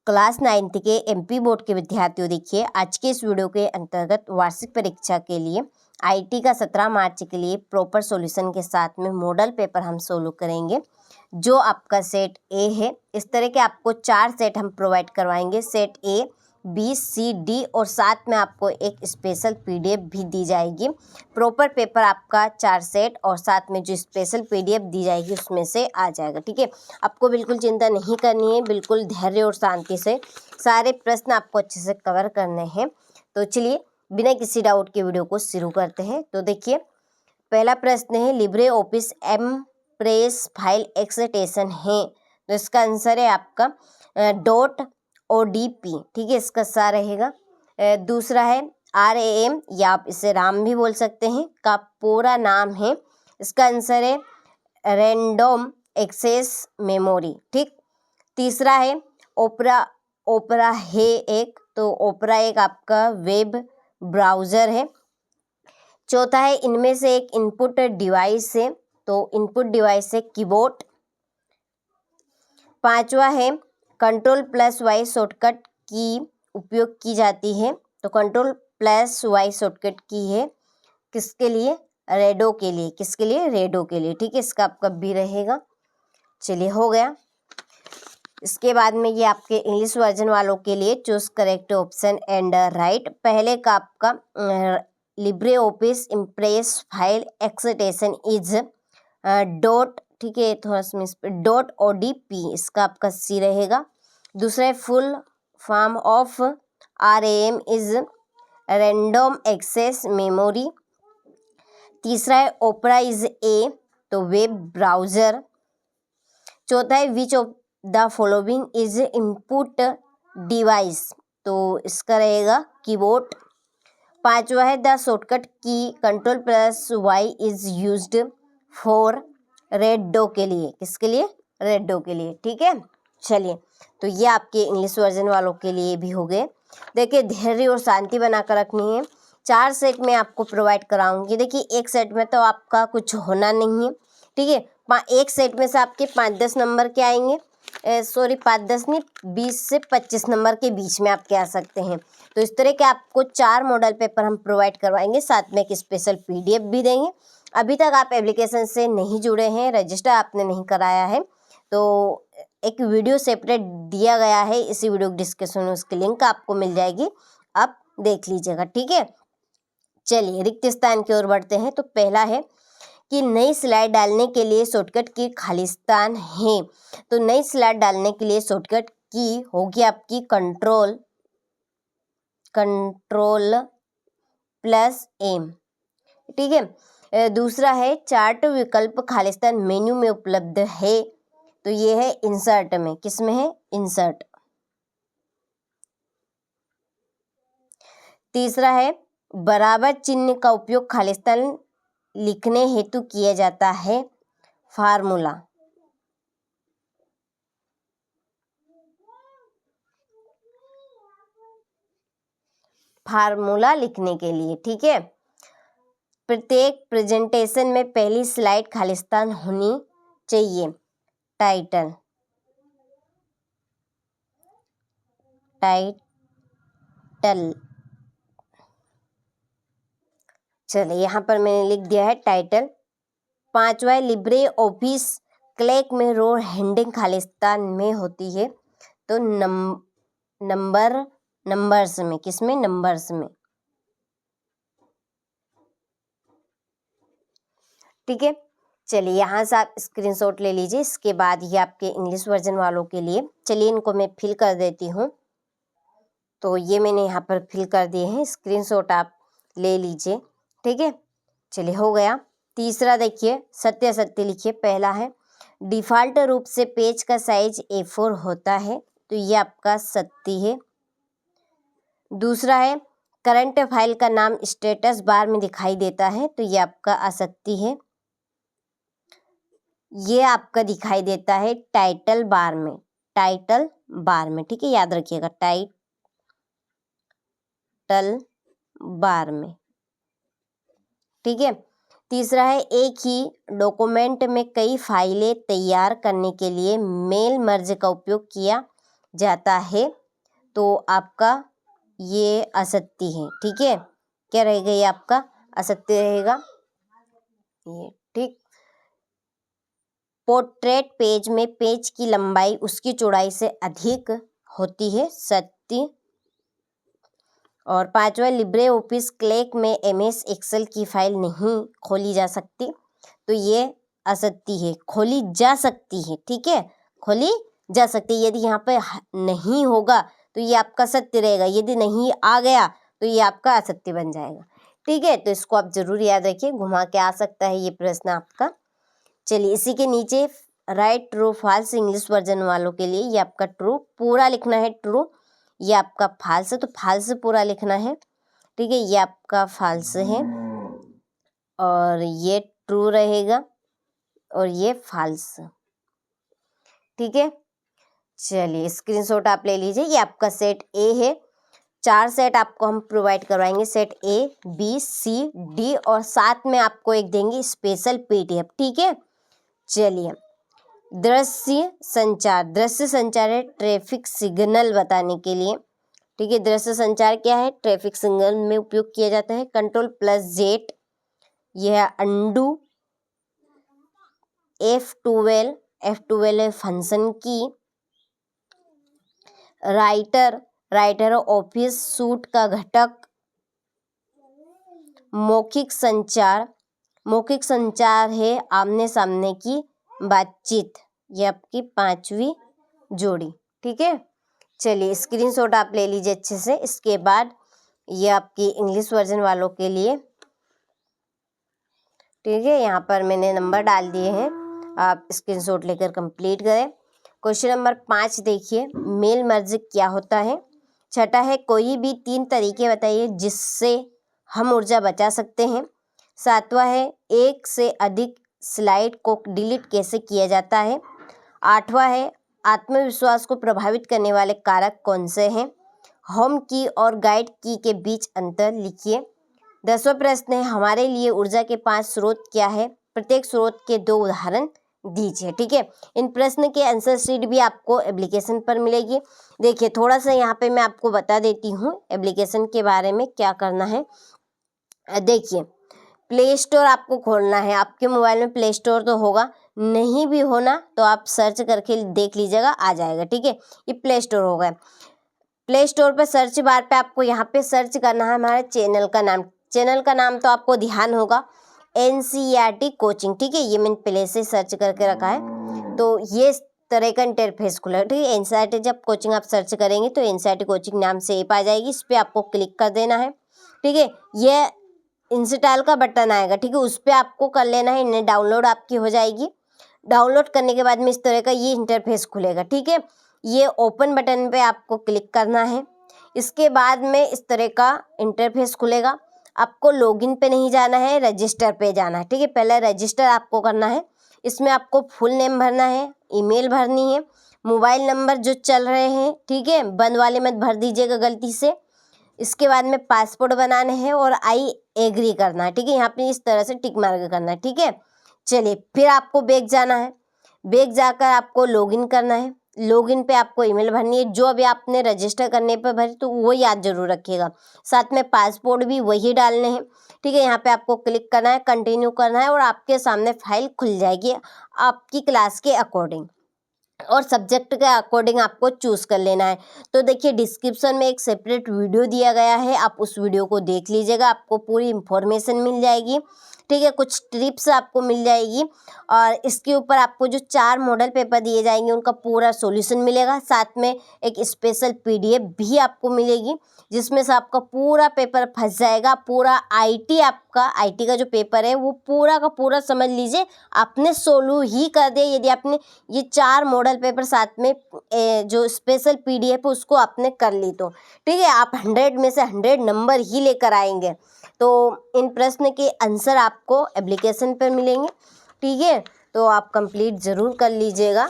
Class 9th के MP board के विद्यार्थियों, देखिए आज के इस वीडियो के अंतर्गत वार्षिक परीक्षा के लिए आईटी का 17 मार्च के लिए प्रॉपर सॉल्यूशन के साथ में मॉडल पेपर हम सोल्व करेंगे, जो आपका सेट ए है। इस तरह के आपको 4 सेट हम प्रोवाइड करवाएंगे, set A, B, C, D और साथ में आपको एक स्पेशल पीडीएफ भी दी जाएगी। प्रॉपर पेपर आपका 4 सेट और साथ में जो स्पेशल पीडीएफ दी जाएगी उसमें से आ जाएगा। ठीक है, आपको बिल्कुल चिंता नहीं करनी है, बिल्कुल धैर्य और शांति से सारे प्रश्न आपको अच्छे से कवर करने हैं। तो चलिए बिना किसी डाउट के वीडियो को शुरू करते हैं। तो देखिए पहला प्रश्न है, Libre office impress file extension है, तो इसका आंसर है आपका .odp। ठीक है, इसका सा रहेगा। दूसरा है RAM, या आप इसे राम भी बोल सकते हैं, का पूरा नाम है, इसका आंसर है रैंडम एक्सेस मेमोरी। ठीक, तीसरा है ओपरा है एक, तो ओपरा एक आपका वेब ब्राउज़र है। चौथा है इनमें से एक इनपुट डिवाइस है, तो इनपुट डिवाइस है कीबोर्ड। पांचवा है Ctrl+Y शॉर्टकट की उपयोग की जाती है, तो Ctrl+Y शॉर्टकट की है किसके लिए, रेडो के लिए, किसके लिए, रेडो के लिए। ठीक है, इसका आपका बी रहेगा। चलिए हो गया। इसके बाद में ये आपके इंग्लिश वर्जन वालों के लिए choose correct option and right. पहले का आपका Libre office impress file extension is dot, ठीक है थोड़ा सा मिस पे, .odp, इसका आपका सी रहेगा। दूसरा है full form of RAM is random access memory. तीसरा है ओपरा इज ए, तो वेब ब्राउज़र। चौथा है which of the following is input device, तो इसका रहेगा कीबोर्ड। पांचवा है द शॉर्टकट की Ctrl+Y is used for redo के लिए, किसके लिए, रेडो के लिए। ठीक है, चलिए तो ये आपके इंग्लिश वर्जन वालों के लिए भी हो गए। देखिए धैर्य और शांति बनाकर रखनी है। 4 सेट में आपको प्रोवाइड कराऊंगी। देखिए एक सेट में तो आपका कुछ होना नहीं है, ठीक है, एक सेट में से आपके 5-10 नंबर के आएंगे, 5-10 नहीं, 20 से 25 नंबर के बीच में आपके आ सकते हैं। तो इस तरह के आपको 4 मॉडल पेपर हम प्रोवाइड करवाएंगे, साथ में एक स्पेशल पीडीएफ भी देंगे। अभी तक आप एप्लीकेशन से नहीं जुड़े हैं, रजिस्टर आपने नहीं कराया है, तो एक वीडियो सेपरेट दिया गया है इसी वीडियो डिस्क्रिप्शन में, उसकी लिंक आपको मिल जाएगी, आप देख लीजिएगा। ठीक है, चलिए रिक्त स्थान की ओर बढ़ते हैं। तो पहला है कि नई स्लाइड डालने के लिए शॉर्टकट की खालिस्तान है, तो नई स्लाइड डालने के लिए शॉर्टकट की होगी आपकी Ctrl+M। ठीक है, दूसरा है चार्ट विकल्प खालिस्तान मेन्यू में उपलब्ध है, तो ये है इंसर्ट में, किसमें है, इंसर्ट। तीसरा है बराबर चिन्ह का उपयोग खालिस्तान लिखने हेतु किया जाता है, फार्मूला। फार्मूला लिखने के लिए। ठीक है, प्रत्येक प्रेजेंटेशन में पहली स्लाइड खालिस्तान होनी चाहिए, टाइटल। चलिए यहाँ पर मैंने लिख दिया है टाइटल। पांचवा है लिब्रे ऑफिस क्लैक में रो हेडिंग खालिस्तान में होती है, तो नंबर्स में, किसमें, नंबर्स में। ठीक है, चलिए यहाँ से आप स्क्रीनशॉट ले लीजिए। इसके बाद ये आपके इंग्लिश वर्जन वालों के लिए, चलिए इनको मैं फिल कर देती हूँ। तो ये मैंने यहाँ पर फिल कर दिए हैं, स्क्रीनशॉट आप ले लीजिए। ठीक है, चलिए हो गया। तीसरा देखिए सत्य लिखिए। पहला है डिफ़ॉल्ट रूप से पेज का साइज A4 होता है, तो ये आपका सत्य है। दूसरा है करंट फाइल का नाम स्टेटस बार में दिखाई देता है, तो ये आपका असत्य है। ये आपका दिखाई देता है टाइटल बार में, ठीक है, याद रखिएगा, टाइटल बार में। ठीक है, तीसरा है एक ही डॉक्यूमेंट में कई फाइलें तैयार करने के लिए मेल मर्ज का उपयोग किया जाता है तो आपका ये असत्य है। ठीक है, क्या रहेगा, ये आपका असत्य रहेगा ये। ठीक, पोर्ट्रेट पेज में पेज की लंबाई उसकी चौड़ाई से अधिक होती है, सत्य। और पांचवा, लिब्रे ऑफिस क्लैक में MS एक्सेल की फाइल नहीं खोली जा सकती, तो ये असत्य है, खोली जा सकती है। ठीक है, खोली जा सकती है। यदि यहाँ पे नहीं होगा तो ये आपका सत्य रहेगा, यदि नहीं आ गया तो ये आपका असत्य बन जाएगा। ठीक है, तो इसको आप जरूर याद रखिए, घुमा के आ सकता है ये प्रश्न आपका। चलिए, इसी के नीचे write true false English version वालों के लिए ये आपका ट्रू पूरा लिखना है, ट्रू, ये आपका फॉल्स है तो फॉल्स पूरा लिखना है। ठीक है, ये आपका फॉल्स है और ये ट्रू रहेगा और ये फॉल्स। ठीक है, चलिए स्क्रीनशॉट आप ले लीजिए। ये आपका सेट ए है, 4 सेट आपको हम प्रोवाइड करवाएंगे, set A, B, C, D और साथ में आपको एक देंगे स्पेशल PDF। ठीक है, चलिए दृश्य संचार है ट्रैफिक सिग्नल बताने के लिए। ठीक है, दृश्य संचार क्या है, ट्रैफिक सिग्नल में उपयोग किया जाता है। Ctrl+Z, यह है अंडू। F12 है फंक्शन की। राइटर ऑफिस सूट का घटक। मौखिक संचार है आमने सामने की बातचीत, ये आपकी 5वीं जोड़ी। ठीक है, चलिए स्क्रीनशॉट आप ले लीजिए अच्छे से। इसके बाद ये आपकी इंग्लिश वर्जन वालों के लिए। ठीक है, यहाँ पर मैंने नंबर डाल दिए हैं, आप स्क्रीनशॉट लेकर कंप्लीट करें। क्वेश्चन नंबर 5 देखिए, मेल मर्ज क्या होता है। छठा है, कोई भी 3 तरीके बताइए जिससे हम ऊर्जा बचा सकते हैं। 7वां है, एक से अधिक स्लाइड को डिलीट कैसे किया जाता है। 8वां है, आत्मविश्वास को प्रभावित करने वाले कारक कौन से हैं। होम की और गाइड की के बीच अंतर लिखिए। 10वां प्रश्न है, हमारे लिए ऊर्जा के 5 स्रोत क्या है, प्रत्येक स्रोत के 2 उदाहरण दीजिए। ठीक है, इन प्रश्न के आंसर शीट भी आपको एप्लीकेशन पर मिलेगी। देखिए थोड़ा सा यहाँ पे मैं आपको बता देती हूँ एप्लीकेशन के बारे में क्या करना है। देखिए, प्ले स्टोर आपको खोलना है, आपके मोबाइल में प्ले स्टोर तो होगा, नहीं भी होना तो आप सर्च करके देख लीजिएगा, आ जाएगा। ठीक है, ये प्ले स्टोर होगा। प्ले स्टोर पर सर्च बार पे आपको यहाँ पे सर्च करना है हमारे चैनल का नाम। चैनल का नाम तो आपको ध्यान होगा, NCERT कोचिंग। ठीक है, ये मैंने पहले से सर्च करके रखा है, तो ये तरह का इंटरफेस खुला है। ठीक है, NCERT जब कोचिंग आप सर्च करेंगे तो NCERT कोचिंग नाम से ऐप आ जाएगी, इस पर आपको क्लिक कर देना है। ठीक है, ये इंस्टॉल का बटन आएगा। ठीक है, उस पर आपको कर लेना है, इन्हें डाउनलोड आपकी हो जाएगी। डाउनलोड करने के बाद में इस तरह का ये इंटरफेस खुलेगा। ठीक है, ये ओपन बटन पे आपको क्लिक करना है। इसके बाद में इस तरह का इंटरफेस खुलेगा। आपको लॉगिन पे नहीं जाना है, रजिस्टर पे जाना है। ठीक है, पहले रजिस्टर आपको करना है। इसमें आपको फुल नेम भरना है, ईमेल भरनी है, मोबाइल नंबर जो चल रहे हैं। ठीक है, बंद वाले मत भर दीजिएगा गलती से। इसके बाद में पासपोर्ट बनाने हैं और आई एग्री करना है। ठीक है, यहाँ पे इस तरह से टिक मार्क करना है। ठीक है, चलिए फिर आपको बैक जाना है। बैक जाकर आपको लॉगिन करना है। लॉगिन पे आपको ईमेल भरनी है, जो अभी आपने रजिस्टर करने पर भरी तो वो याद जरूर रखिएगा। साथ में पासपोर्ट भी वही डालने हैं। ठीक है, यहाँ पे आपको क्लिक करना है, कंटिन्यू करना है और आपके सामने फाइल खुल जाएगी आपकी क्लास के अकॉर्डिंग और सब्जेक्ट के अकॉर्डिंग आपको चूज़ कर लेना है। तो देखिए डिस्क्रिप्शन में एक सेपरेट वीडियो दिया गया है, आप उस वीडियो को देख लीजिएगा, आपको पूरी इंफॉर्मेशन मिल जाएगी। ठीक है, कुछ टिप्स आपको मिल जाएगी और इसके ऊपर आपको जो 4 मॉडल पेपर दिए जाएंगे उनका पूरा सॉल्यूशन मिलेगा। साथ में एक स्पेशल PDF भी आपको मिलेगी जिसमें से आपका पूरा पेपर फंस जाएगा। पूरा IT का जो पेपर है वो पूरा का पूरा समझ लीजिए आपने सोल्व ही कर दिया यदि आपने ये 4 मॉडल पेपर साथ में जो स्पेशल PDF है उसको आपने कर ली तो। ठीक है, आप 100 में से 100 नंबर ही लेकर आएंगे। तो इन प्रश्न के आंसर आपको एप्लीकेशन पर मिलेंगे। ठीक है, तो आप कंप्लीट ज़रूर कर लीजिएगा।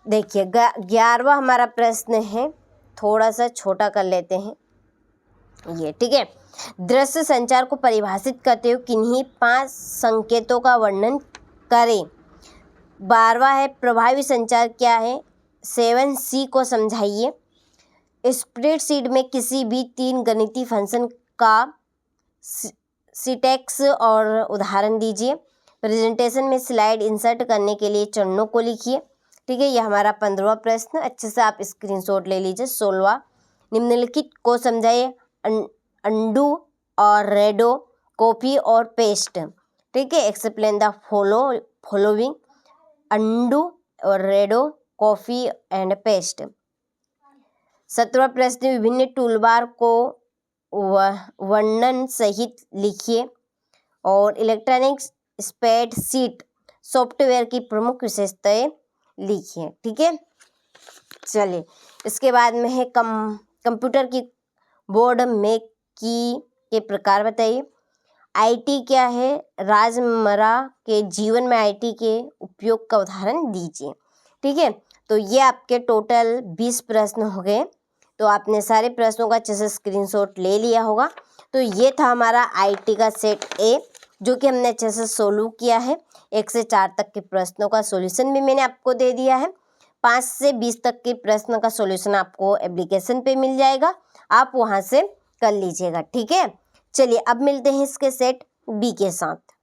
देखिए 11वां हमारा प्रश्न है, थोड़ा सा छोटा कर लेते हैं ये। ठीक है, दृश्य संचार को परिभाषित करते हुए किन्हीं 5 संकेतों का वर्णन करें। 12वां है, प्रभावी संचार क्या है। 7C को समझाइए। स्प्रेडशीट में किसी भी 3 गणितीय फंक्शन का सिंटैक्स और उदाहरण दीजिए। प्रेजेंटेशन में स्लाइड इंसर्ट करने के लिए चरणों को लिखिए। ठीक है, यह हमारा 15वां प्रश्न। अच्छे से आप स्क्रीनशॉट ले लीजिए। 16वां, निम्नलिखित को समझाइए। अंडू और रेडो, कॉपी और पेस्ट। ठीक है, एक्सप्लेन द फॉलोइंग। अंडू और रेडो, कॉपी एंड पेस्ट। 17वां प्रश्न, विभिन्न टूलबार को वर्णन सहित लिखिए और इलेक्ट्रॉनिक स्प्रेडशीट सॉफ्टवेयर की प्रमुख विशेषताएं लिखिए। ठीक है, चलिए इसके बाद में है कंप्यूटर की बोर्ड में की के प्रकार बताइए। आईटी क्या है? रोजमर्रा के जीवन में आईटी के उपयोग का उदाहरण दीजिए। ठीक है, तो ये आपके टोटल 20 प्रश्न हो गए। तो आपने सारे प्रश्नों का अच्छे से स्क्रीनशॉट ले लिया होगा। तो ये था हमारा आईटी का सेट ए, जो कि हमने अच्छे से सोल्व किया है। 1 से 4 तक के प्रश्नों का सॉल्यूशन भी मैंने आपको दे दिया है। 5 से 20 तक के प्रश्न का सॉल्यूशन आपको एप्लीकेशन पे मिल जाएगा, आप वहाँ से कर लीजिएगा। ठीक है, चलिए अब मिलते हैं इसके सेट बी के साथ।